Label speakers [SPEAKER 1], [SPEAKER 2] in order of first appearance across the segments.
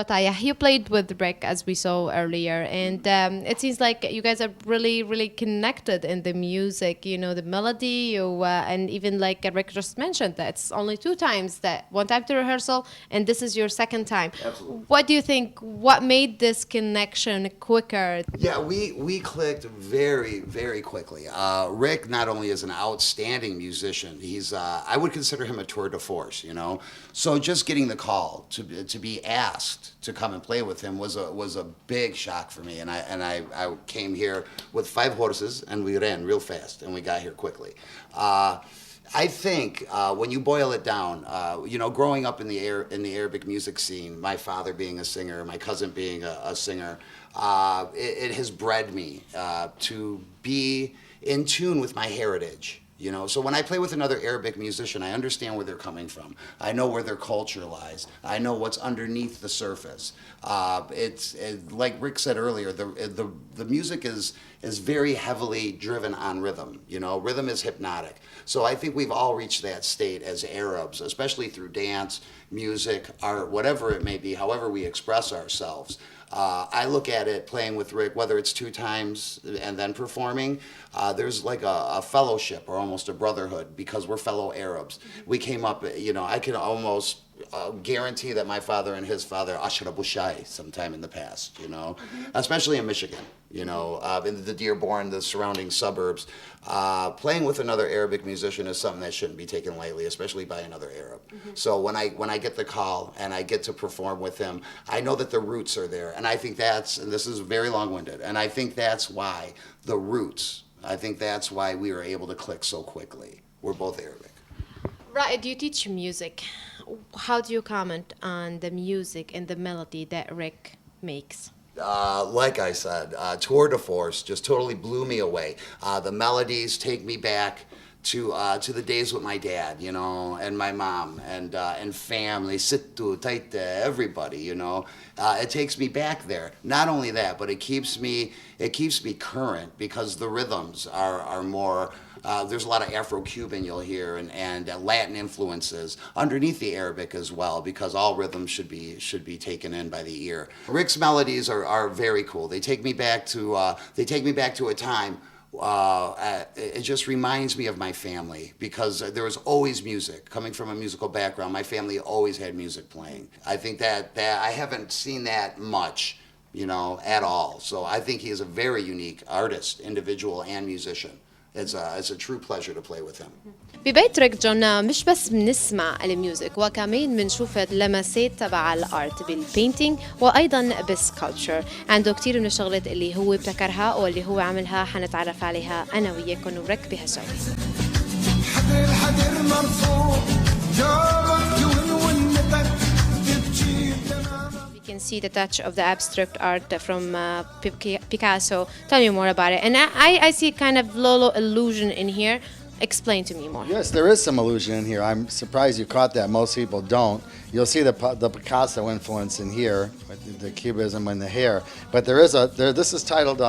[SPEAKER 1] Bataya. You played with Rik, as we saw earlier, and it seems like you guys are really, really connected in the music. You know, the melody, and even like Rik just mentioned, that it's only 2 times, that one time to rehearsal, and this is your second time.
[SPEAKER 2] Absolutely.
[SPEAKER 1] What do you think? What made this connection quicker?
[SPEAKER 2] Yeah, we clicked very, very quickly. Rik not only is an outstanding musician, he's I would consider him a tour de force, you know. So just getting the call to be asked to come and play with him was a big shock for me. And I came here with 5 horses, and we ran real fast, and we got here quickly. I think when you boil it down, you know, growing up in the Arabic music scene, my father being a singer, my cousin being a singer, it has bred me to be in tune with my heritage. You know, so when I play with another Arabic musician, I understand where they're coming from. I know where their culture lies. I know what's underneath the surface. It's like Rik said earlier. The music is very heavily driven on rhythm. You know, rhythm is hypnotic. So I think we've all reached that state as Arabs, especially through dance, music, art, whatever it may be, however we express ourselves. I look at it playing with Rik, whether it's 2 times and then performing, there's like a fellowship or almost a brotherhood because we're fellow Arabs. We came up, I can almost guarantee that my father and his father ashrabu shai sometime in the past, especially in Michigan, in the Dearborn, the surrounding suburbs. Playing with another Arabic musician is something that shouldn't be taken lightly, especially by another Arab. So when I get the call and I get to perform with him, I know that the roots are there, and I think and this is very long-winded, and I think that's why we were able to click so quickly. We're both Arabic.
[SPEAKER 1] Right, you teach music. How do you comment on the music and the melody that Rik makes?
[SPEAKER 2] Like I said, tour de force just totally blew me away. The melodies take me back to the days with my dad, and my mom and family, Sittu, Taite, everybody, It takes me back there. Not only that, but it keeps me current because the rhythms are more. There's a lot of Afro-Cuban you'll hear and Latin influences underneath the Arabic as well because all rhythms should be taken in by the ear. Rik's melodies are very cool. They take me back to a time. It just reminds me of my family because there was always music. Coming from a musical background, my family always had music playing. I think that I haven't seen that much, at all. So I think he is a very unique artist, individual, and musician. It's a true pleasure to play with him.
[SPEAKER 1] ببيت ريك جونا مش بس بنسمع الميوزك وكمان بنشوف اللمسات تبع الارت بالبينتينج وايضا بالسكالتشر. عنده كتير من الشغلات اللي هو ابتكرها واللي هو عملها حنتعرف عليها انا وياكم وريك بهالجو. You can see the touch of the abstract art from Picasso. Tell me more about it. And I see kind of little illusion in here. Explain to me more.
[SPEAKER 3] Yes, there is some illusion in here. I'm surprised you caught that. Most people don't. You'll see the Picasso influence in here, with the cubism and the hair. But this is titled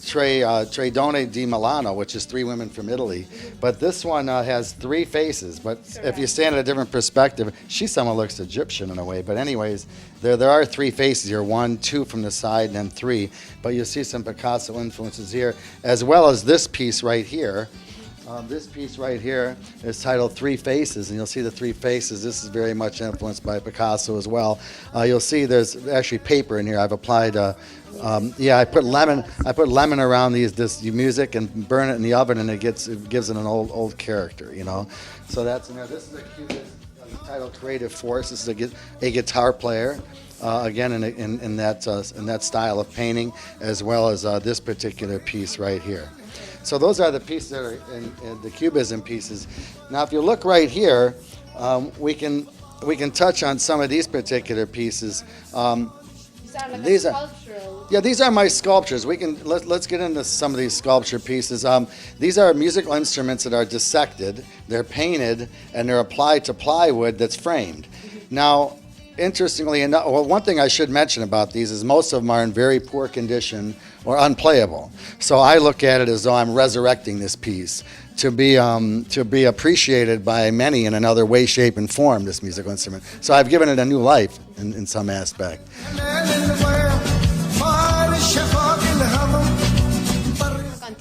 [SPEAKER 3] Tre Donne di Milano, which is 3 women from Italy. But this one has 3 faces. But if you stand at a different perspective, she somewhat looks Egyptian in a way. But anyways, there are 3 faces here, 1, 2 from the side, and then 3. But you'll see some Picasso influences here, as well as this piece right here. This piece right here is titled 3 Faces, and you'll see the 3 faces. This is very much influenced by Picasso as well. You'll see there's actually paper in here. I've applied, I put lemon around this music and burn it in the oven, and it gives it an old character, So that's in there. This is a cubist titled Creative Force. This is a guitar player. Again, in that style of painting, as well as this particular piece right here. So those are the pieces that are in the cubism pieces. Now, if you look right here, we can touch on some of these particular pieces. These are my sculptures. Let's get into some of these sculpture pieces. These are musical instruments that are dissected, they're painted, and they're applied to plywood that's framed. Now, interestingly enough, one thing I should mention about these is most of them are in very poor condition or unplayable. So I look at it as though I'm resurrecting this piece to be appreciated by many in another way, shape, and form, this musical instrument. So I've given it a new life in some aspect.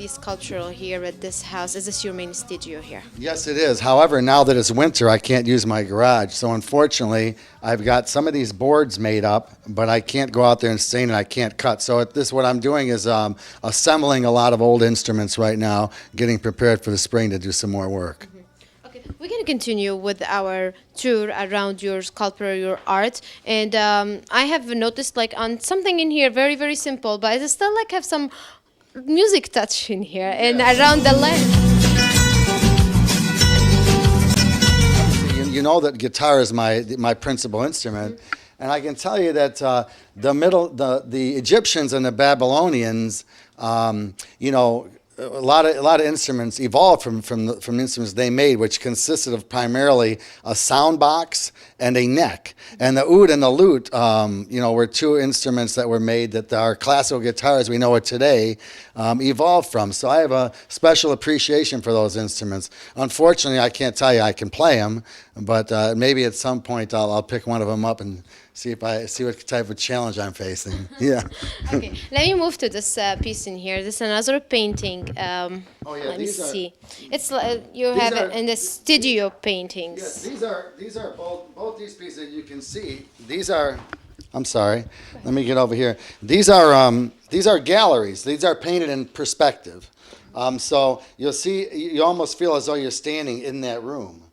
[SPEAKER 1] Sculptural here at this house. Is this your main studio here?
[SPEAKER 3] Yes, it is. However, now that it's winter, I can't use my garage. So unfortunately, I've got some of these boards made up, but I can't go out there and stain, and I can't cut. So what I'm doing is assembling a lot of old instruments right now, getting prepared for the spring to do some more work.
[SPEAKER 1] Okay, we're going to continue with our tour around your sculpture, your art, and I have noticed on something in here very, very simple, but it still have some music touch in here and around the lens.
[SPEAKER 3] You know that guitar is my principal instrument, and I can tell you that the Egyptians and the Babylonians, a lot of instruments evolved from instruments they made, which consisted of primarily a sound box and a neck. And the oud and the lute, were 2 instruments that were made that our classical guitar, as we know it today, evolved from. So I have a special appreciation for those instruments. Unfortunately, I can't tell you I can play them, But maybe at some point I'll pick one of them up and see what type of challenge I'm facing. Yeah.
[SPEAKER 1] Okay, let me move to this piece in here. This is another painting.
[SPEAKER 3] Oh, yeah,
[SPEAKER 1] Let me
[SPEAKER 3] these are-
[SPEAKER 1] see. It's you
[SPEAKER 3] these
[SPEAKER 1] have
[SPEAKER 3] are-
[SPEAKER 1] it in the studio
[SPEAKER 3] Yeah,
[SPEAKER 1] paintings.
[SPEAKER 3] these are both these pieces you can see. These are. I'm sorry. Let me get over here. These are galleries. These are painted in perspective. So you'll see. You almost feel as though you're standing in that room.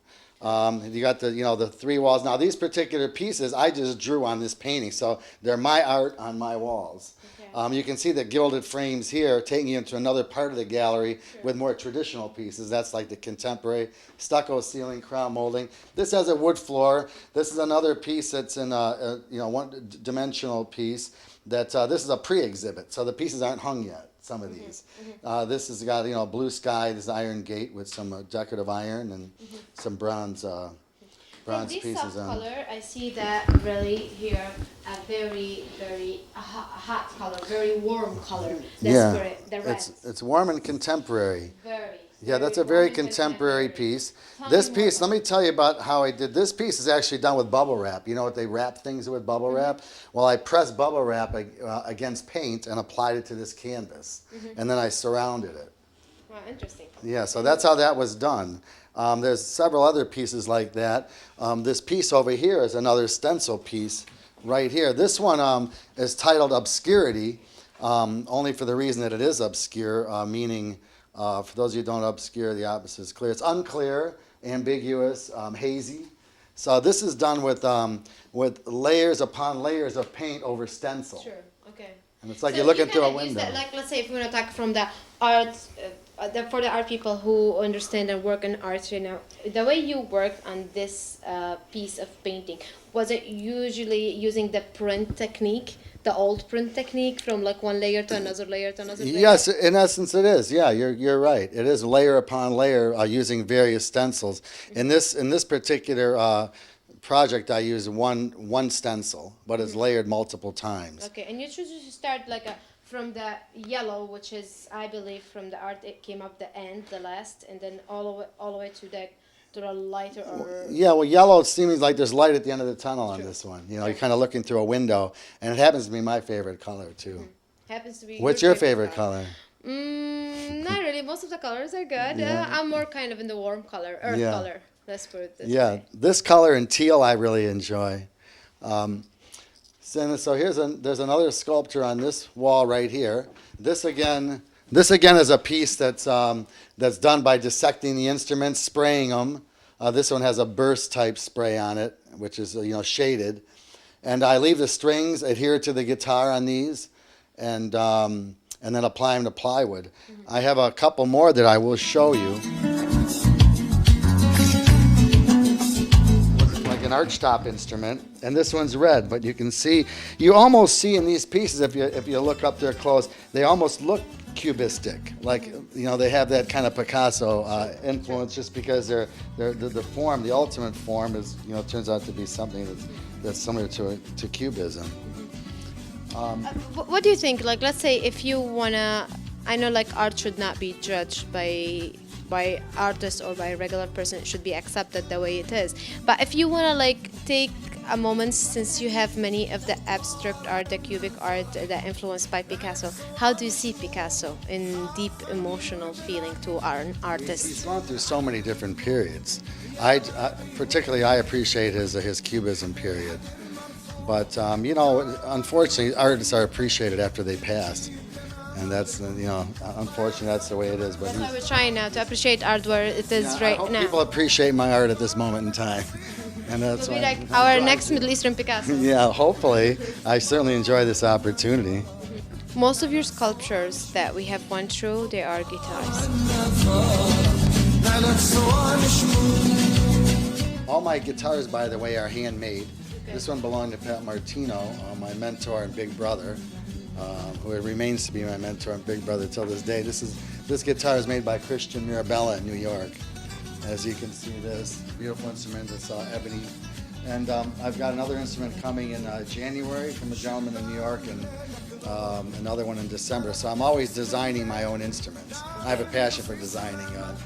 [SPEAKER 3] You got the three walls. Now these particular pieces I just drew on this painting, so they're my art on my walls.
[SPEAKER 1] Okay.
[SPEAKER 3] You can see the gilded frames here taking you into another part of the gallery with more traditional pieces. That's like the contemporary stucco ceiling, crown molding. This has a wood floor. This is another piece that's in a one-dimensional piece. This is a pre-exhibit, so the pieces aren't hung yet. Some of these. This has got blue sky. This iron gate with some decorative iron and some bronze
[SPEAKER 1] This
[SPEAKER 3] pieces
[SPEAKER 1] soft
[SPEAKER 3] on.
[SPEAKER 1] color, I see that really here a very very hot color, very warm color. That's
[SPEAKER 3] Yeah,
[SPEAKER 1] correct. The red.
[SPEAKER 3] it's warm and contemporary.
[SPEAKER 1] Very.
[SPEAKER 3] Yeah, that's a very
[SPEAKER 1] warm and
[SPEAKER 3] contemporary piece.
[SPEAKER 1] Tell
[SPEAKER 3] This
[SPEAKER 1] me more
[SPEAKER 3] piece,
[SPEAKER 1] about
[SPEAKER 3] let me tell you about how I did. This piece is actually done with bubble wrap. You know what they wrap things with bubble wrap? Well, I pressed bubble wrap against paint and applied it to this canvas, and then I surrounded it.
[SPEAKER 1] Wow, interesting.
[SPEAKER 3] Yeah, so that's how that was done. There's several other pieces like that. This piece over here is another stencil piece right here. This one is titled Obscurity, only for the reason that it is obscure, meaning, for those of you who don't know, obscure, the opposite is clear. It's unclear, ambiguous, hazy. So this is done with layers upon layers of paint over stencil.
[SPEAKER 1] Sure. Okay.
[SPEAKER 3] And it's like
[SPEAKER 1] So
[SPEAKER 3] you're looking
[SPEAKER 1] you
[SPEAKER 3] through a
[SPEAKER 1] kinda use
[SPEAKER 3] window.
[SPEAKER 1] that, like, let's say if we want to talk from the art, for the art people who understand and work in art right now, the way you worked on this piece of painting, was it usually using the print technique, the old print technique, from like one layer to another layer to another layer?
[SPEAKER 3] Yes, in essence it is. Yeah, you're right. It is layer upon layer using various stencils. In this particular project, I used one stencil, but it's layered multiple times.
[SPEAKER 1] Okay, and you choose to start like from the yellow, which is, I believe, from the art it came up the end, the last, and then all the way to the lighter or.
[SPEAKER 3] Yeah, well, yellow seems like there's light at the end of the tunnel on this one. You know, you're kind of looking through a window, and it happens to be my favorite color too.
[SPEAKER 1] Happens to be.
[SPEAKER 3] What's your favorite color?
[SPEAKER 1] Not really. Most of the colors are good.
[SPEAKER 3] Yeah.
[SPEAKER 1] I'm more kind of in the warm color, earth
[SPEAKER 3] Yeah.
[SPEAKER 1] color. Let's put it this
[SPEAKER 3] Yeah,
[SPEAKER 1] way.
[SPEAKER 3] this color in teal I really enjoy. So there's another sculpture on this wall right here. This again is a piece that's done by dissecting the instruments, spraying them. This one has a burst type spray on it, which is shaded, and I leave the strings adhere to the guitar on these, and then apply them to plywood. I have a couple more that I will show you. An archtop instrument, and this one's red, but you almost see in these pieces, if you look up there close, they almost look cubistic, like they have that kind of Picasso influence, just because the form, the ultimate form is turns out to be something that's similar to cubism.
[SPEAKER 1] What do you think? Like, let's say if you wanna, I know like art should not be judged by artists or by a regular person. It should be accepted the way it is. But if you want to like take a moment, since you have many of the abstract art, the cubic art that influenced by Picasso, how do you see Picasso in deep emotional feeling to an
[SPEAKER 3] He's
[SPEAKER 1] artist?
[SPEAKER 3] gone through so many different periods. Particularly I appreciate his cubism period, but unfortunately artists are appreciated after they pass. And that's, unfortunately, that's the way it is. But
[SPEAKER 1] That's why we're trying now to appreciate art where it is
[SPEAKER 3] I
[SPEAKER 1] right
[SPEAKER 3] hope
[SPEAKER 1] now.
[SPEAKER 3] people appreciate my art at this moment in time. And that's
[SPEAKER 1] It'll be
[SPEAKER 3] why
[SPEAKER 1] like
[SPEAKER 3] I'm
[SPEAKER 1] our
[SPEAKER 3] trying
[SPEAKER 1] next
[SPEAKER 3] to-
[SPEAKER 1] Middle Eastern Picasso.
[SPEAKER 3] Yeah, hopefully. I certainly enjoy this opportunity.
[SPEAKER 1] Most of your sculptures that we have went through, they are guitars.
[SPEAKER 3] All my guitars, by the way, are handmade. This one belonged to Pat Martino, my mentor and big brother, who remains to be my mentor and big brother till this day. This guitar is made by Christian Mirabella in New York. As you can see, this beautiful instrument. It's ebony. And I've got another instrument coming in January from a gentleman in New York, and another one in December. So I'm always designing my own instruments. I have a passion for designing guitars.